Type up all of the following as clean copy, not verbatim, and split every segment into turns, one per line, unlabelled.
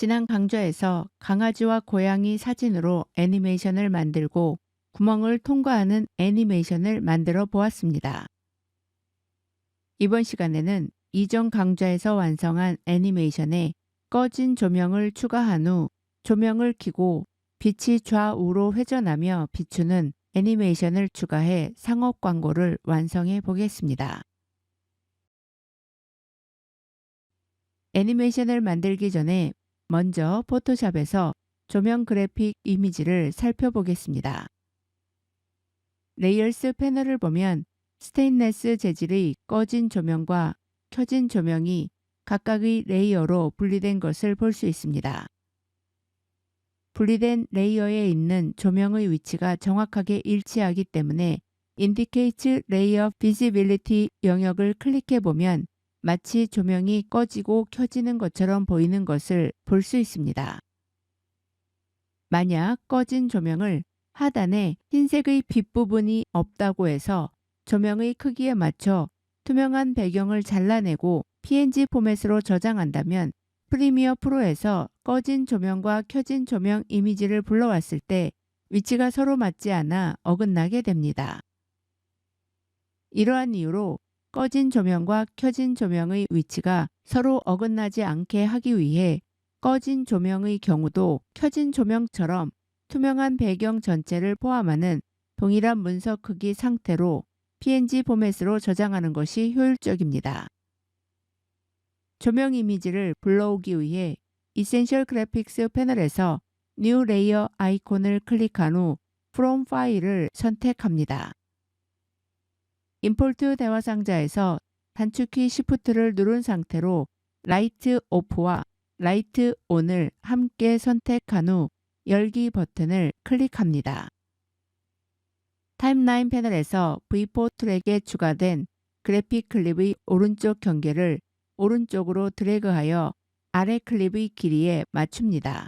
지난 강좌에서 강아지와 고양이 사진으로 애니메이션을 만들고 구멍을 통과하는 애니메이션을 만들어 보았습니다. 이번 시간에는 이전 강좌에서 완성한 애니메이션에 꺼진 조명을 추가한 후 조명을 켜고 빛이 좌우로 회전하며 비추는 애니메이션을 추가해 상업 광고를 완성해 보겠습니다. 애니메이션을 만들기 전에 먼저 포토샵에서 조명 그래픽 이미지를 살펴보겠습니다. 레이어스 패널을 보면 스테인레스 재질의 꺼진 조명과 켜진 조명이 각각의 레이어로 분리된 것을 볼 수 있습니다. 분리된 레이어에 있는 조명의 위치가 정확하게 일치하기 때문에 Indicates Layer Visibility 영역을 클릭해 보면 마치 조명이 꺼지고 켜지는 것처럼 보이는 것을 볼 수 있습니다. 만약 꺼진 조명을 하단에 흰색의 빛 부분이 없다고 해서 조명의 크기에 맞춰 투명한 배경을 잘라내고 PNG 포맷으로 저장한다면 프리미어 프로에서 꺼진 조명과 켜진 조명 이미지를 불러왔을 때 위치가 서로 맞지 않아 어긋나게 됩니다. 이러한 이유로 꺼진 조명과 켜진 조명의 위치가 서로 어긋나지 않게 하기 위해 꺼진 조명의 경우도 켜진 조명처럼 투명한 배경 전체를 포함하는 동일한 문서 크기 상태로 PNG 포맷으로 저장하는 것이 효율적입니다. 조명 이미지를 불러오기 위해 Essential Graphics 패널에서 New Layer 아이콘을 클릭한 후 From 파일을 선택합니다. 임포트 대화 상자에서 단축키 Shift를 누른 상태로 라이트 오프와 라이트 온을 함께 선택한 후 열기 버튼을 클릭합니다. 타임라인 패널에서 V4 트랙에 추가된 그래픽 클립의 오른쪽 경계를 오른쪽으로 드래그하여 아래 클립의 길이에 맞춥니다.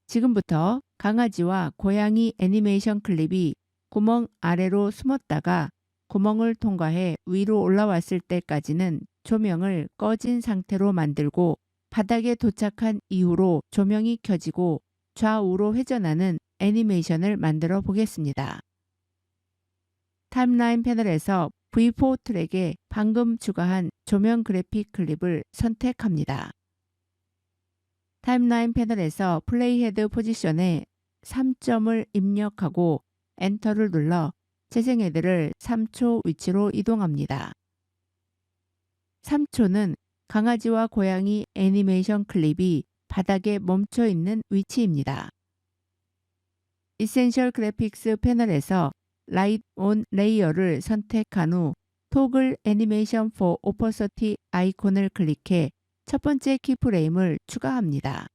지금부터 강아지와 고양이 애니메이션 클립이 구멍 아래로 숨었다가 구멍을 통과해 위로 올라왔을 때까지는 조명을 꺼진 상태로 만들고 바닥에 도착한 이후로 조명이 켜지고 좌우로 회전하는 애니메이션을 만들어 보겠습니다. 타임라인 패널에서 V4 트랙에 방금 추가한 조명 그래픽 클립을 선택합니다. 타임라인 패널에서 플레이 헤드 포지션에 3점을 입력하고 엔터를 눌러 재생 헤드를 3초 위치로 이동합니다. 3초는 강아지와 고양이 애니메이션 클립이 바닥에 멈춰 있는 위치입니다. Essential Graphics 패널에서 Light on 레이어를 선택한 후 Toggle Animation for Opacity 아이콘을 클릭해 첫 번째 키프레임을 추가합니다.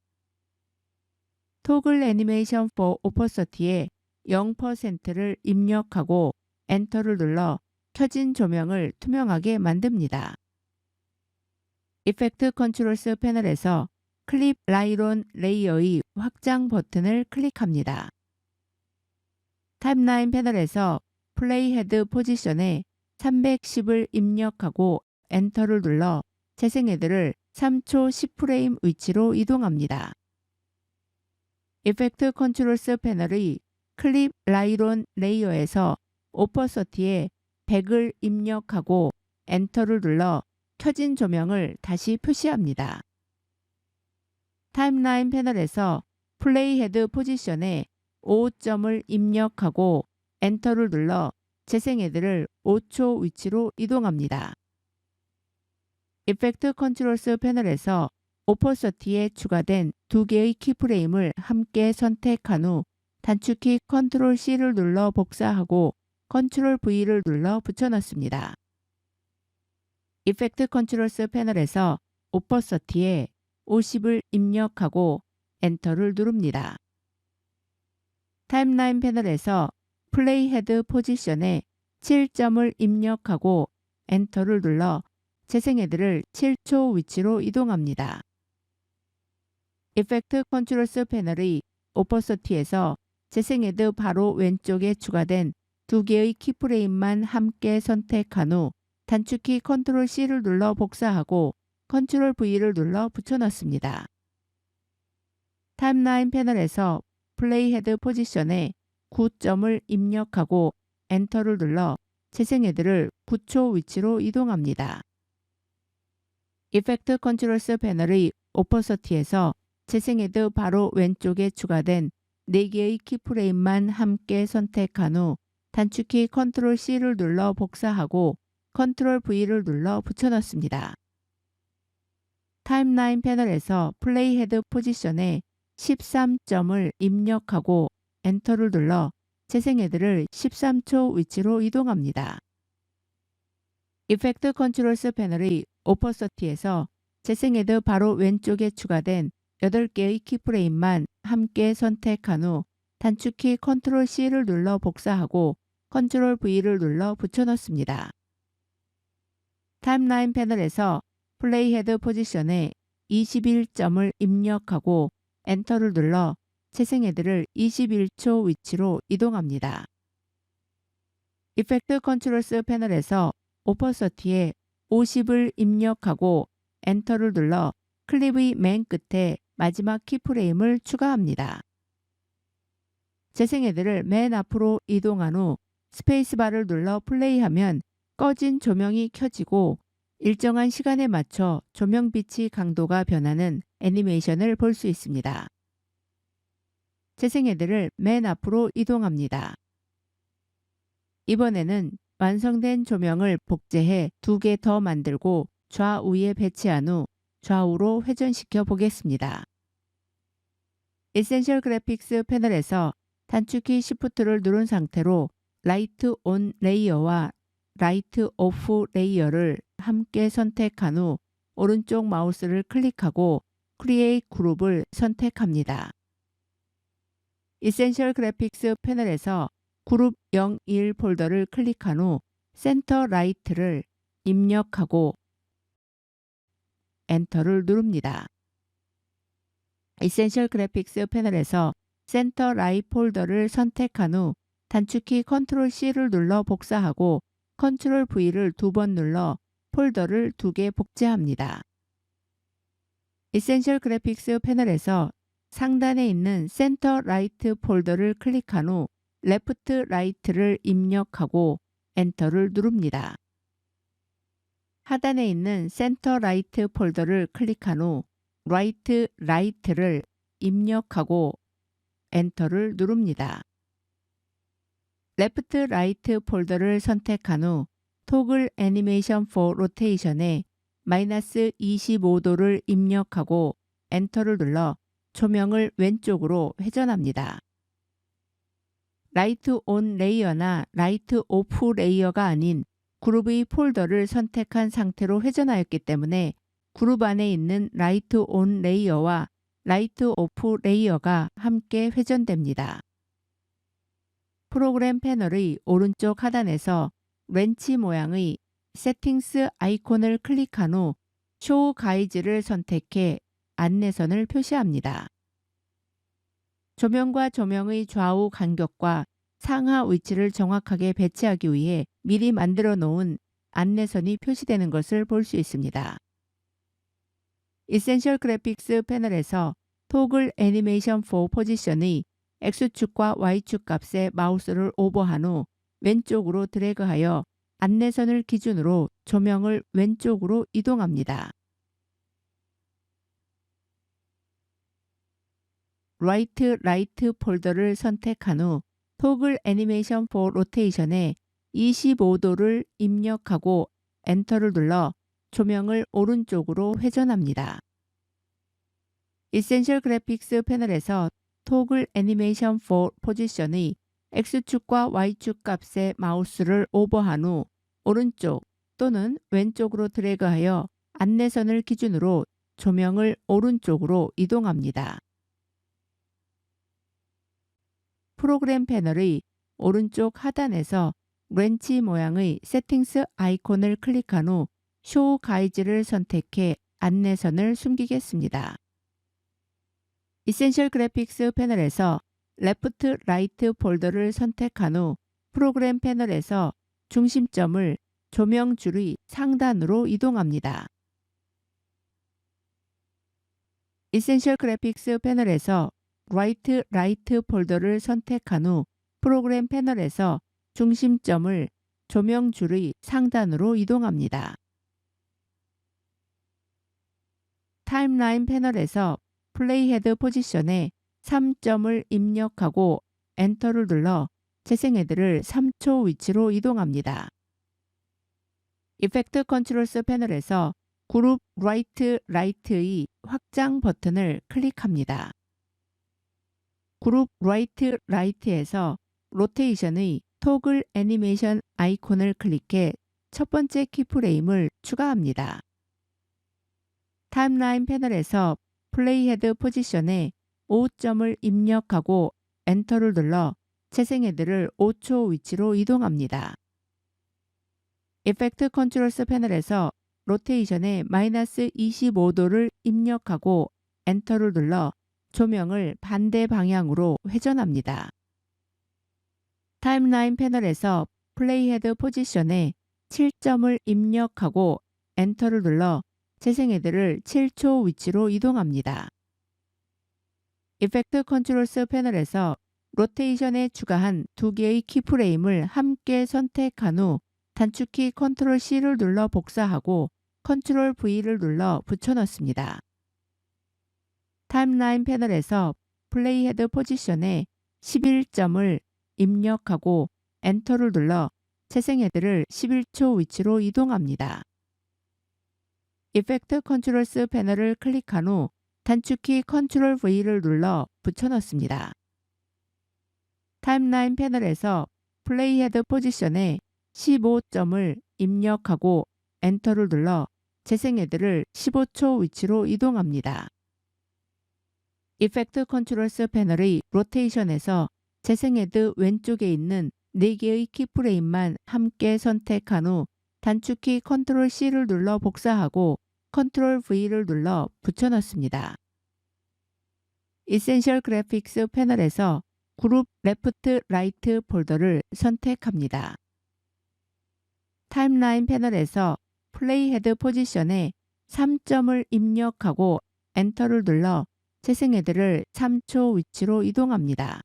Toggle Animation for Opacity에 0%를 입력하고 엔터를 눌러 켜진 조명을 투명하게 만듭니다. 이펙트 컨트롤스 패널에서 클립 라이론 레이어의 확장 버튼을 클릭합니다. 타임라인 패널에서 플레이 헤드 포지션에 310을 입력하고 엔터를 눌러 재생 헤드를 3초 10프레임 위치로 이동합니다. 이펙트 컨트롤스 패널의 클립 라이론 레이어에서 오퍼서티에 100을 입력하고 엔터를 눌러 켜진 조명을 다시 표시합니다. 타임라인 패널에서 플레이 헤드 포지션에 5점을 입력하고 엔터를 눌러 재생 헤드를 5초 위치로 이동합니다. 이펙트 컨트롤스 패널에서 오퍼서티에 추가된 두 개의 키프레임을 함께 선택한 후 단축키 컨트롤 C를 눌러 복사하고 컨트롤 V를 눌러 붙여넣습니다. 이펙트 컨트롤스 패널에서 오퍼서티에 50을 입력하고 엔터를 누릅니다. 타임라인 패널에서 플레이 헤드 포지션에 7점을 입력하고 엔터를 눌러 재생 헤드를 7초 위치로 이동합니다. 이펙트 컨트롤스 패널의 오퍼서티에서 재생 헤드 바로 왼쪽에 추가된 두 개의 키프레임만 함께 선택한 후 단축키 컨트롤 C를 눌러 복사하고 컨트롤 V를 눌러 붙여넣습니다. 타임라인 패널에서 플레이 헤드 포지션에 9점을 입력하고 엔터를 눌러 재생헤드를 9초 위치로 이동합니다. 이펙트 컨트롤스 패널의 오퍼서티에서 재생헤드 바로 왼쪽에 추가된 4개의 키프레임만 함께 선택한 후 단축키 컨트롤 C를 눌러 복사하고 컨트롤 V를 눌러 붙여넣습니다. 타임라인 패널에서 플레이 헤드 포지션에 13점을 입력하고 엔터를 눌러 재생헤드를 13초 위치로 이동합니다. 이펙트 컨트롤스 패널의 오퍼서티에서 재생헤드 바로 왼쪽에 추가된 8개의 키프레임만 함께 선택한 후 단축키 컨트롤 C를 눌러 복사하고 컨트롤 V를 눌러 붙여넣습니다. 타임라인 패널에서 플레이 헤드 포지션에 21점을 입력하고 엔터를 눌러 재생헤드를 21초 위치로 이동합니다. 이펙트 컨트롤스 패널에서 오퍼서티에 50을 입력하고 엔터를 눌러 클립의 맨 끝에 마지막 키프레임을 추가합니다. 재생헤드를 맨 앞으로 이동한 후 스페이스바를 눌러 플레이하면 꺼진 조명이 켜지고 일정한 시간에 맞춰 조명빛이 강도가 변하는 애니메이션을 볼 수 있습니다. 재생헤드를 맨 앞으로 이동합니다. 이번에는 완성된 조명을 복제해 2개 더 만들고 좌우에 배치한 후 좌우로 회전시켜 보겠습니다. 에센셜 그래픽스 패널에서 단축키 Shift를 누른 상태로 라이트 온 레이어와 라이트 오프 레이어를 함께 선택한 후 오른쪽 마우스를 클릭하고 크리에이트 그룹을 선택합니다. 에센셜 그래픽스 패널에서 그룹 01 폴더를 클릭한 후 센터 라이트를 입력하고 엔터를 누릅니다. 에센셜 그래픽스 패널에서 센터 라이트 폴더를 선택한 후 단축키 컨트롤 C를 눌러 복사하고 컨트롤 V를 2번 눌러 폴더를 2개 복제합니다. 에센셜 그래픽스 패널에서 상단에 있는 센터 라이트 폴더를 클릭한 후 레프트 라이트를 입력하고 엔터를 누릅니다. 하단에 있는 센터 라이트 폴더를 클릭한 후 라이트 라이트를 입력하고 엔터를 누릅니다. 레프트 라이트 폴더를 선택한 후 토글 애니메이션 for 로테이션에 마이너스 25도를 입력하고 엔터를 눌러 조명을 왼쪽으로 회전합니다. 라이트 온 레이어나 라이트 오프 레이어가 아닌 그룹의 폴더를 선택한 상태로 회전하였기 때문에 그룹 안에 있는 라이트 온 레이어와 라이트 오프 레이어가 함께 회전됩니다. 프로그램 패널의 오른쪽 하단에서 렌치 모양의 세팅스 아이콘을 클릭한 후 쇼 가이즈를 선택해 안내선을 표시합니다. 조명과 조명의 좌우 간격과 상하 위치를 정확하게 배치하기 위해 미리 만들어 놓은 안내선이 표시되는 것을 볼 수 있습니다. 에센셜 그래픽스 패널에서 토글 애니메이션 for 포지션의 X축과 Y축 값에 마우스를 오버한 후 왼쪽으로 드래그하여 안내선을 기준으로 조명을 왼쪽으로 이동합니다. 라이트 폴더를 선택한 후 토글 애니메이션 for 로테이션에 25도를 입력하고 엔터를 눌러 조명을 오른쪽으로 회전합니다. 에센셜 그래픽스 패널에서 토글 애니메이션 for 포지션의 X축과 Y축 값에 마우스를 오버한 후 오른쪽 또는 왼쪽으로 드래그하여 안내선을 기준으로 조명을 오른쪽으로 이동합니다. 프로그램 패널의 오른쪽 하단에서 렌치 모양의 세팅스 아이콘을 클릭한 후 쇼 가이즈를 선택해 안내선을 숨기겠습니다. 에센셜 그래픽스 패널에서 레프트 라이트 폴더를 선택한 후 프로그램 패널에서 중심점을 조명줄의 상단으로 이동합니다. Essential Graphics 패널에서 Right Light 폴더를 선택한 후 프로그램 패널에서 중심점을 조명줄의 상단으로 이동합니다. 타임라인 패널에서 플레이헤드 포지션에 3점을 입력하고 엔터를 눌러 재생헤드를 3초 위치로 이동합니다. 이펙트 컨트롤스 패널에서 그룹 라이트 라이트의 확장 버튼을 클릭합니다. 그룹 라이트 라이트에서 로테이션의 토글 애니메이션 아이콘을 클릭해 첫 번째 키프레임을 추가합니다. 타임라인 패널에서 플레이헤드 포지션에 5점을 입력하고 엔터를 눌러 재생헤드를 5초 위치로 이동합니다. 이펙트 컨트롤스 패널에서 로테이션에 마이너스 25도를 입력하고 엔터를 눌러 조명을 반대 방향으로 회전합니다. 타임라인 패널에서 플레이헤드 포지션에 7점을 입력하고 엔터를 눌러 재생헤드를 7초 위치로 이동합니다. 이펙트 컨트롤스 패널에서 로테이션에 추가한 두 개의 키프레임을 함께 선택한 후 단축키 컨트롤 C를 눌러 복사하고 컨트롤 V를 눌러 붙여넣습니다. 타임라인 패널에서 플레이헤드 포지션에 11점을 입력하고 엔터를 눌러 재생헤드를 11초 위치로 이동합니다. 이펙트 컨트롤스 패널을 클릭한 후 단축키 컨트롤 V를 눌러 붙여넣습니다. 타임라인 패널에서 플레이헤드 포지션에 15점을 입력하고 엔터를 눌러 재생헤드를 15초 위치로 이동합니다. 이펙트 컨트롤스 패널의 로테이션에서 재생헤드 왼쪽에 있는 4개의 키프레임만 함께 선택한 후 단축키 컨트롤 C를 눌러 복사하고 컨트롤 V를 눌러 붙여넣습니다. Essential Graphics 패널에서 그룹 레프트 라이트 폴더를 선택합니다. 타임라인 패널에서 플레이헤드 포지션에 3점을 입력하고 엔터를 눌러 재생헤드를 3초 위치로 이동합니다.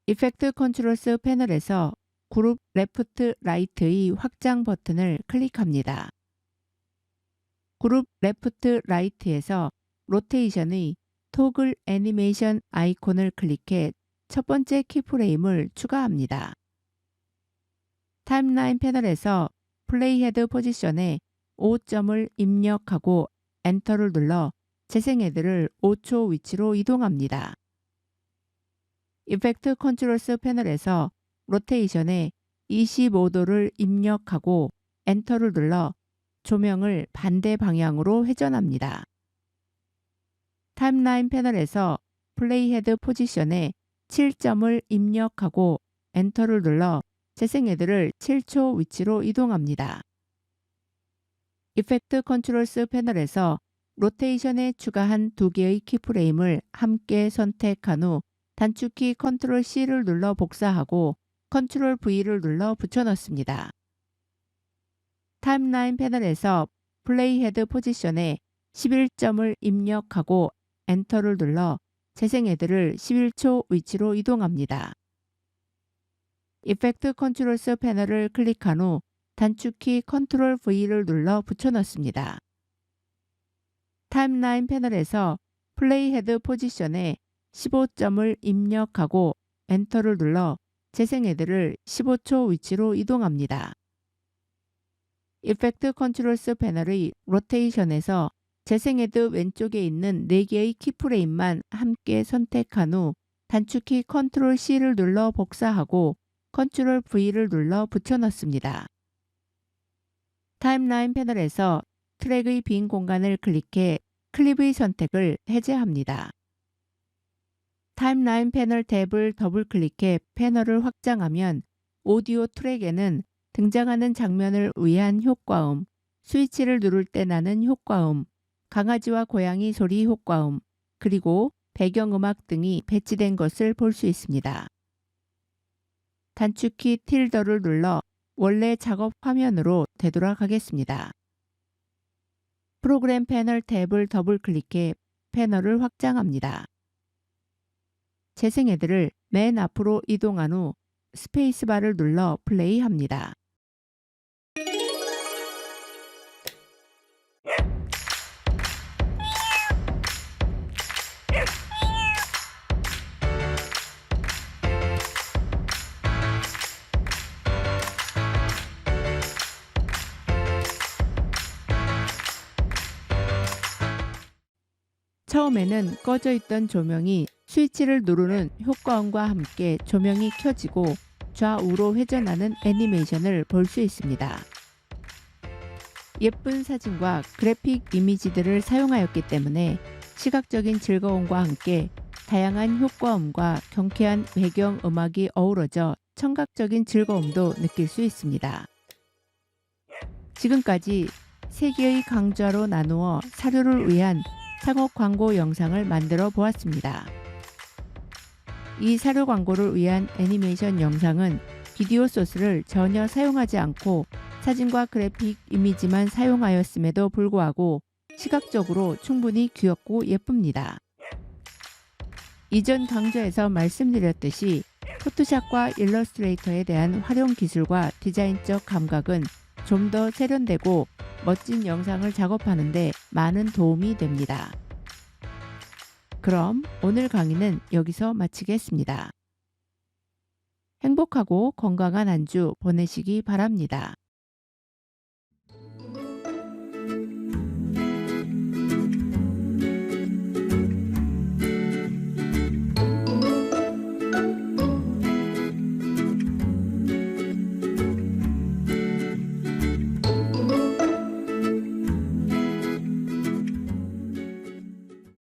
이펙트 컨트롤스 패널에서 그룹 레프트 라이트의 확장 버튼을 클릭합니다. 그룹 레프트 라이트에서 로테이션의 토글 애니메이션 아이콘을 클릭해 첫 번째 키프레임을 추가합니다. 타임라인 패널에서 플레이헤드 포지션에 5점을 입력하고 엔터를 눌러 재생헤드를 5초 위치로 이동합니다. 이펙트 컨트롤스 패널에서 로테이션에 25도를 입력하고 엔터를 눌러 조명을 반대 방향으로 회전합니다. 타임라인 패널에서 플레이헤드 포지션에 7점을 입력하고 엔터를 눌러 재생헤드를 7초 위치로 이동합니다. 이펙트 컨트롤스 패널에서 로테이션에 추가한 두 개의 키프레임을 함께 선택한 후 단축키 컨트롤 C를 눌러 복사하고 컨트롤 V를 눌러 붙여넣습니다. 타임라인 패널에서 플레이헤드 포지션에 11점을 입력하고 엔터를 눌러 재생헤드를 11초 위치로 이동합니다. 이펙트 컨트롤스 패널을 클릭한 후 단축키 컨트롤 V를 눌러 붙여넣습니다. 타임라인 패널에서 플레이헤드 포지션에 15점을 입력하고 엔터를 눌러 재생헤드를 15초 위치로 이동합니다. 이펙트 컨트롤스 패널의 로테이션에서 재생헤드 왼쪽에 있는 4개의 키프레임만 함께 선택한 후 단축키 컨트롤 C를 눌러 복사하고 컨트롤 V를 눌러 붙여넣습니다. 타임라인 패널에서 트랙의 빈 공간을 클릭해 클립의 선택을 해제합니다. 타임라인 패널 탭을 더블클릭해 패널을 확장하면 오디오 트랙에는 등장하는 장면을 위한 효과음, 스위치를 누를 때 나는 효과음, 강아지와 고양이 소리 효과음, 그리고 배경음악 등이 배치된 것을 볼 수 있습니다. 단축키 틸더를 눌러 원래 작업 화면으로 되돌아가겠습니다. 프로그램 패널 탭을 더블 클릭해 패널을 확장합니다. 재생헤드를 맨 앞으로 이동한 후 스페이스바를 눌러 플레이합니다. 처음에는 꺼져 있던 조명이 스위치를 누르는 효과음과 함께 조명이 켜지고 좌우로 회전하는 애니메이션을 볼 수 있습니다. 예쁜 사진과 그래픽 이미지들을 사용하였기 때문에 시각적인 즐거움과 함께 다양한 효과음과 경쾌한 배경 음악이 어우러져 청각적인 즐거움도 느낄 수 있습니다. 지금까지 3개의 강좌로 나누어 사료를 위한 창업 광고 영상을 만들어 보았습니다. 이 사료 광고를 위한 애니메이션 영상은 비디오 소스를 전혀 사용하지 않고 사진과 그래픽 이미지만 사용하였음에도 불구하고 시각적으로 충분히 귀엽고 예쁩니다. 이전 강좌에서 말씀드렸듯이 포토샵과 일러스트레이터에 대한 활용 기술과 디자인적 감각은 좀 더 세련되고 멋진 영상을 작업하는 데 많은 도움이 됩니다. 그럼 오늘 강의는 여기서 마치겠습니다. 행복하고 건강한 한 주 보내시기 바랍니다.